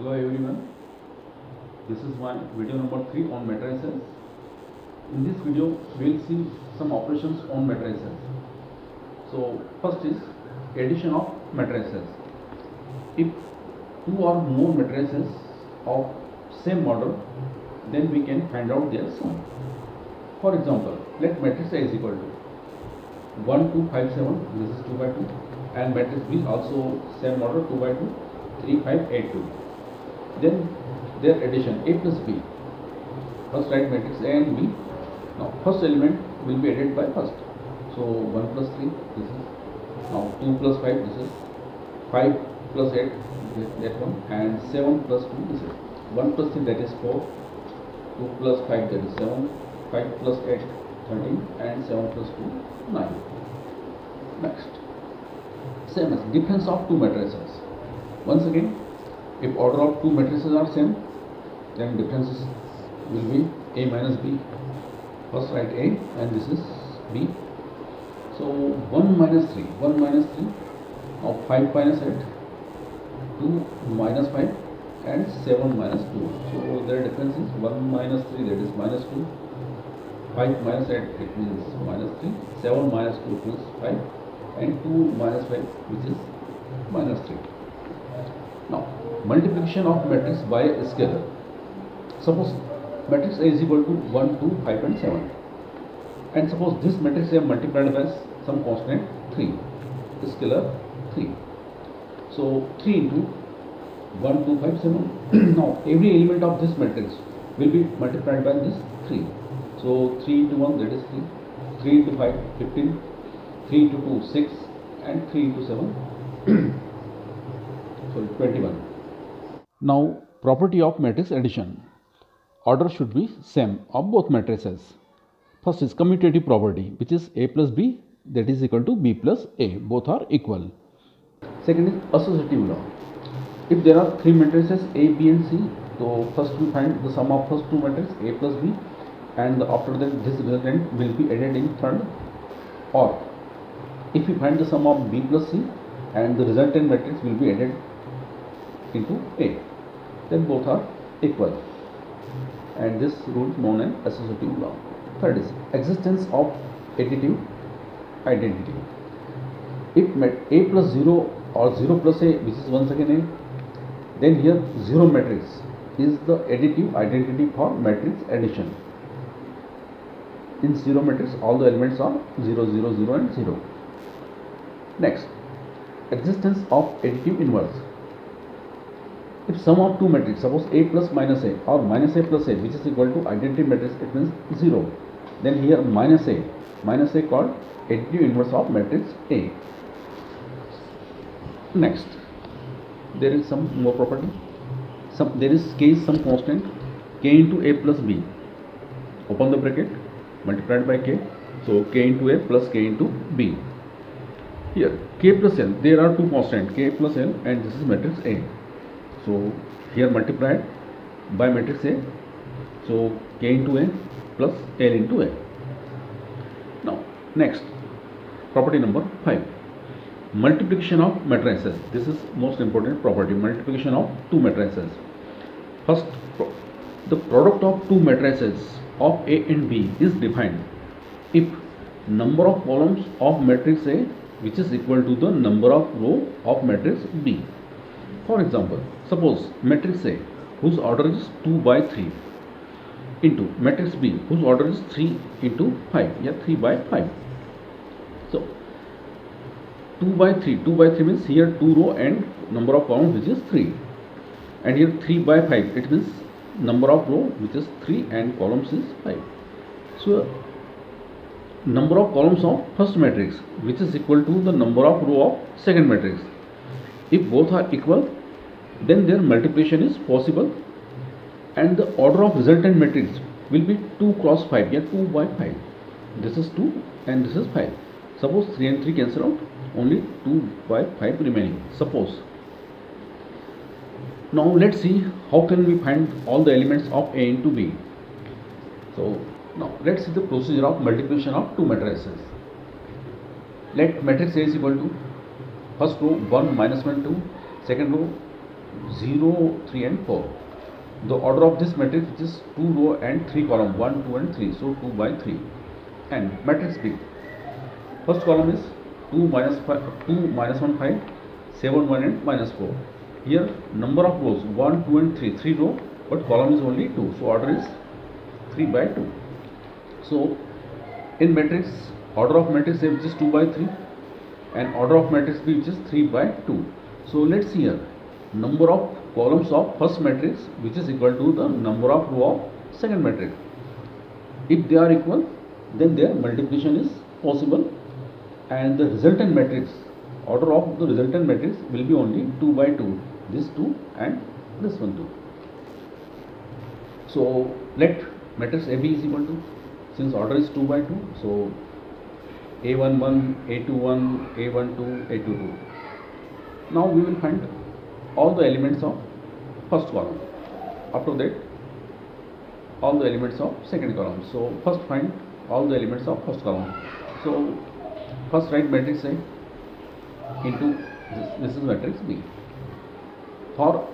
Hello everyone, this is my video number 3 on matrices. In this video we will see some operations on matrices. So first is addition of matrices. If two or more matrices of same order, then we can find out their sum. For example, let matrix A is equal to 1 2 5 7, this is 2 by 2, and matrix B also same order 2 by 2 3 5 8 2. Then their addition A plus B. First write matrix A and B. Now first element will be added by first. So 1 plus 3, this is now 2 plus 5, this is 5 plus 8, that one, and 7 plus 2, this is 1 plus 3, that is 4, 2 plus 5, that is 7, 5 plus 8, 13, and 7 plus 2, 9. Next, same as difference of two matrices. Once again, if order of two matrices are same, then differences will be A minus B. First write A and this is B. So 1 minus 3, 1 minus 3, now 5 minus 8, 2 minus 5, and 7 minus 2. So their difference is 1 minus 3, that is minus 2, 5 minus 8, it means minus 3, 7 minus 2 plus 5, and 2 minus 5, which is minus 3. Now, multiplication of matrix by a scalar. Suppose matrix A is equal to 1, 2, 5 and 7. And suppose this matrix A multiplied by some constant 3, scalar 3. So 3 into 1, 2, 5, 7. Now every element of this matrix will be multiplied by this 3. So 3 into 1, that is 3. 3 into 5, 15. 3 into 2, 6. And 3 into 7, sorry, 21. Now property of matrix addition. Order should be same of both matrices. First is commutative property, which is A plus B, that is equal to B plus A. Both are equal. Second is associative law. If there are three matrices A, B and C, so first we find the sum of first two matrices A plus B, and after that this resultant will be added in third. Or if we find the sum of B plus C, and the resultant matrix will be added into A, then both are equal, and this rule is known as associative law. Third is existence of additive identity. If A plus 0 or 0 plus A, which is once again A, then here 0 matrix is the additive identity for matrix addition. In 0 matrix, all the elements are 0, 0, 0 and 0. Next, existence of additive inverse. If sum of two matrices, suppose A plus minus A or minus A plus A, which is equal to identity matrix, it means 0. Then here minus A called additive inverse of matrix A. Next, there is some more property. There is K is some constant, K into A plus B, open the bracket, multiplied by K. So K into A plus K into B. Here K plus L, there are two constants, K plus L, and this is matrix A. So here multiplied by matrix A, so K into A plus L into A. Now next, property number 5, multiplication of matrices. This is most important property, multiplication of two matrices. First, the product of two matrices of A and B is defined if number of columns of matrix A which is equal to the number of row of matrix B. For example, suppose matrix A whose order is 2 by 3 into matrix B whose order is 3 into 5, 3 by 5. So 2 by 3 means here 2 row and number of columns which is 3, and here 3 by 5, it means number of row which is 3 and columns is 5. So number of columns of first matrix which is equal to the number of row of second matrix. If both are equal, then their multiplication is possible, and the order of resultant matrix will be 2 cross 5, 2 by 5. This is 2 and this is 5. Suppose 3 and 3 cancel out, only 2 by 5 remaining. Suppose. Now let's see how can we find all the elements of A into B. So now let's see the procedure of multiplication of two matrices. Let matrix A is equal to first row 1 minus 1 2, second row 0, 3 and 4. The order of this matrix, which is 2 row and 3 column, 1, 2 and 3, so 2 by 3. And matrix B, first column is 2 minus 5, 2 minus 1 5, 7 1 and minus 4. Here number of rows 1, 2 and 3, 3 row, but column is only 2, so order is 3 by 2. So in matrix, order of matrix A, which is 2 by 3, and order of matrix B, which is 3 by 2. So let's see here, number of columns of first matrix, which is equal to the number of row of second matrix. If they are equal, then their multiplication is possible, and the resultant matrix, order of the resultant matrix will be only 2 by 2, this 2 and this one 2. So let matrix AB is equal to, since order is 2 by 2, so A11, A21, A12, A22. Now we will find all the elements of first column. After that, all the elements of second column. So first find all the elements of first column. So first write matrix A into this is matrix B. For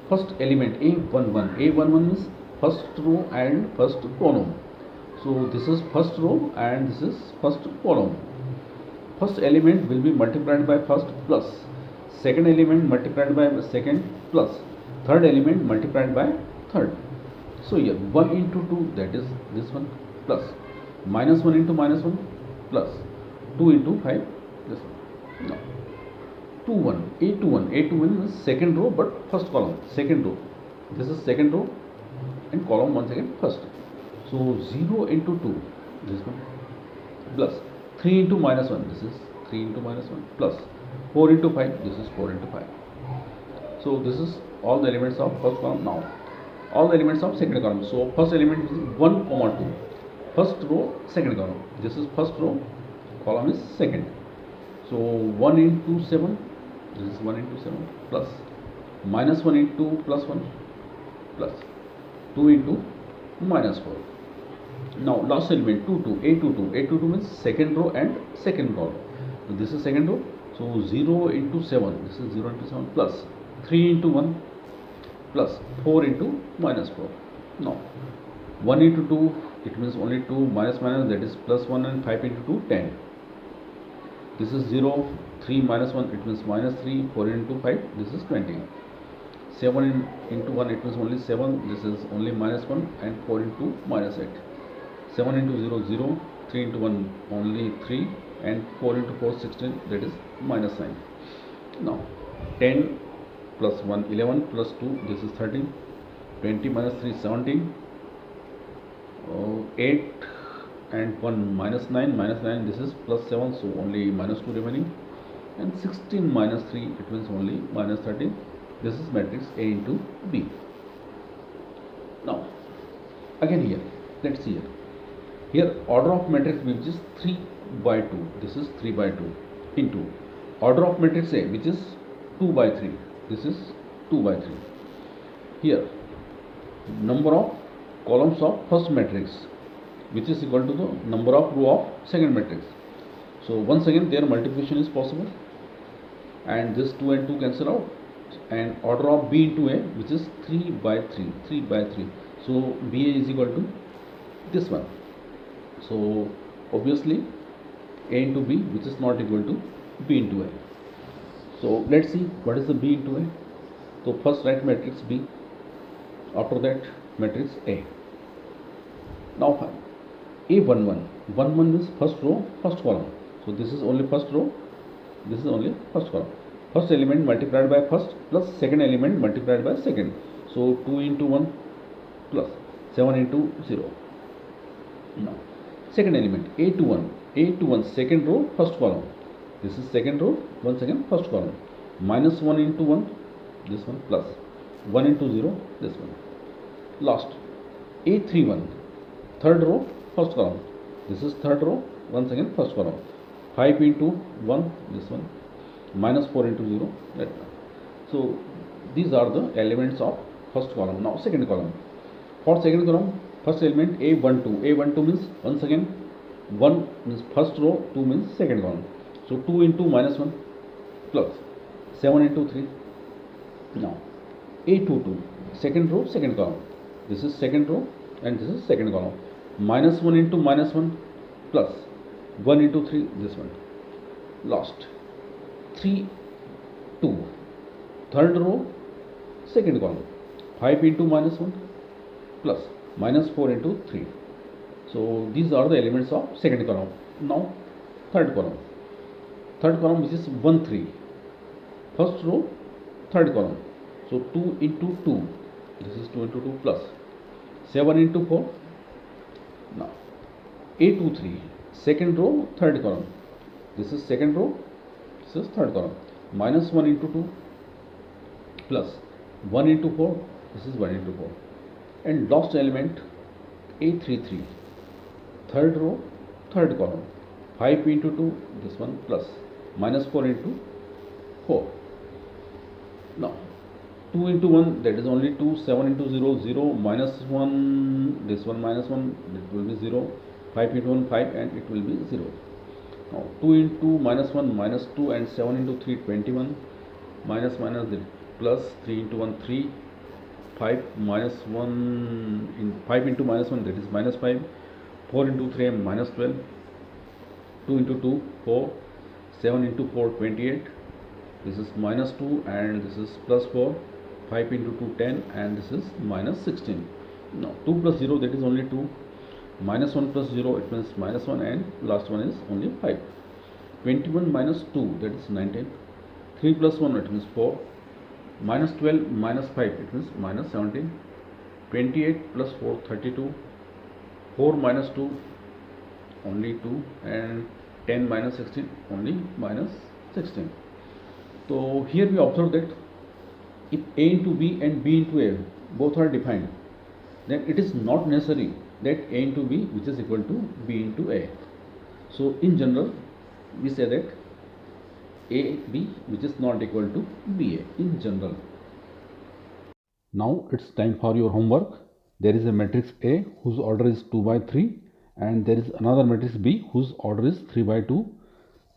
first element A11, A11 is first row and first column. So this is first row and this is first column. First element will be multiplied by first plus, second element multiplied by second plus, third element multiplied by third. So here 1 into 2, that is this one, plus minus 1 into minus 1, plus 2 into 5, this one. Now 2 1, A21 is second row but first column, second row. This is second row and column once again first. So 0 into 2, this one, plus 3 into minus 1, this is 3 into minus 1, plus 4 into 5, this is 4 into 5. So this is all the elements of first column. Now all the elements of second column. So first element is 1 comma 2, first row, second column. This is first row, column is second. So 1 into 7, this is 1 into 7, plus minus 1 into plus 1, plus 2 into minus 4. Now last element 2 2, A22 means second row and second column. So this is second row, so 0 into 7, this is 0 into 7, plus 3 into 1, plus 4 into minus 4. Now 1 into 2, it means only 2, minus, that is plus 1, and 5 into 2, 10. This is 0, 3 minus 1, it means minus 3, 4 into 5, this is 20. 7 into 1, it means only 7, this is only minus 1, and 4 into minus 8. 7 into 0, 0, 3 into 1, only 3, and 4 into 4, 16, that is minus 9. Now 10 plus 1, 11, plus 2, this is 13, 20 minus 3, 17, 8 and 1, minus 9, this is plus 7, so only minus 2 remaining, and 16 minus 3, it means only minus 13. This is matrix A into B. Now again here, let's see here. Here order of matrix B, which is 3 by 2, this is 3 by 2, into order of matrix A, which is 2 by 3, this is 2 by 3. Here number of columns of first matrix, which is equal to the number of row of second matrix. So once again their multiplication is possible, and this 2 and 2 cancel out, and order of B into A, which is 3 by 3, 3 by 3. So BA is equal to this one. So obviously A into B, which is not equal to B into A. So let's see what is the B into A. So first write matrix B, after that matrix A. Now find A11, 11 is first row, first column. So this is only first row, this is only first column. First element multiplied by first, plus second element multiplied by second. So 2 into 1, plus 7 into 0. Now second element A21, second row, first column. This is second row, once again first column. Minus 1 into 1, this one, plus 1 into 0, this one. Last A31, third row, first column. This is third row, once again first column. 5 into 1, this one, minus 4 into 0, that one. So these are the elements of first column. Now second column. For second column, first element A12 means once again 1 means first row, 2 means second column. So 2 into minus 1, plus 7 into 3, Now A22, second row, second column. This is second row and this is second column. Minus 1 into minus 1 plus 1 into 3, this one. Last 3, 2. Third row, second column. 5 into minus 1 plus minus 4 into 3. So these are the elements of second column. Now third column. Third column which is 1, 3. First row, third column. So 2 into 2. This is 2 into 2 plus 7 into 4. Now A23, second row, third column. This is second row, this is third column. Minus 1 into 2 plus 1 into 4, this is 1 into 4. And last element A33, third row, third column. 5 into 2, this one plus minus 4 into 4. Now 2 into 1, that is only 2. 7 into 0, 0. Minus 1, this one minus 1, it will be 0. 5 into 1, 5, and it will be 0. Now 2 into minus 1, minus 2, and 7 into 3, 21. Minus minus plus 3 into 1, 3. 5 minus 1 in 5 into minus 1, that is minus 5. 4 into 3, minus 12. 2 into 2, 4. 7 into 4, 28. This is minus 2 and this is plus 4. 5 into 2, 10, and this is minus 16. Now 2 plus 0, that is only 2. Minus 1 plus 0, it means minus 1, and last one is only 5. 21 minus 2, that is 19. 3 plus 1, it means 4. Minus 12 minus 5, it means minus 17. 28 plus 4, 32. 4 minus 2, only 2. And 10 minus 16, only minus 16. So here we observe that if A into B and B into A both are defined, then it is not necessary that A into B which is equal to B into A. So in general we say that AB which is not equal to BA in general. Now it's time for your homework. There is a matrix A whose order is 2 by 3, and there is another matrix B whose order is 3 by 2.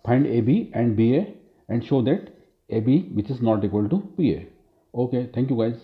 Find AB and BA and show that AB which is not equal to BA. Okay, thank you guys.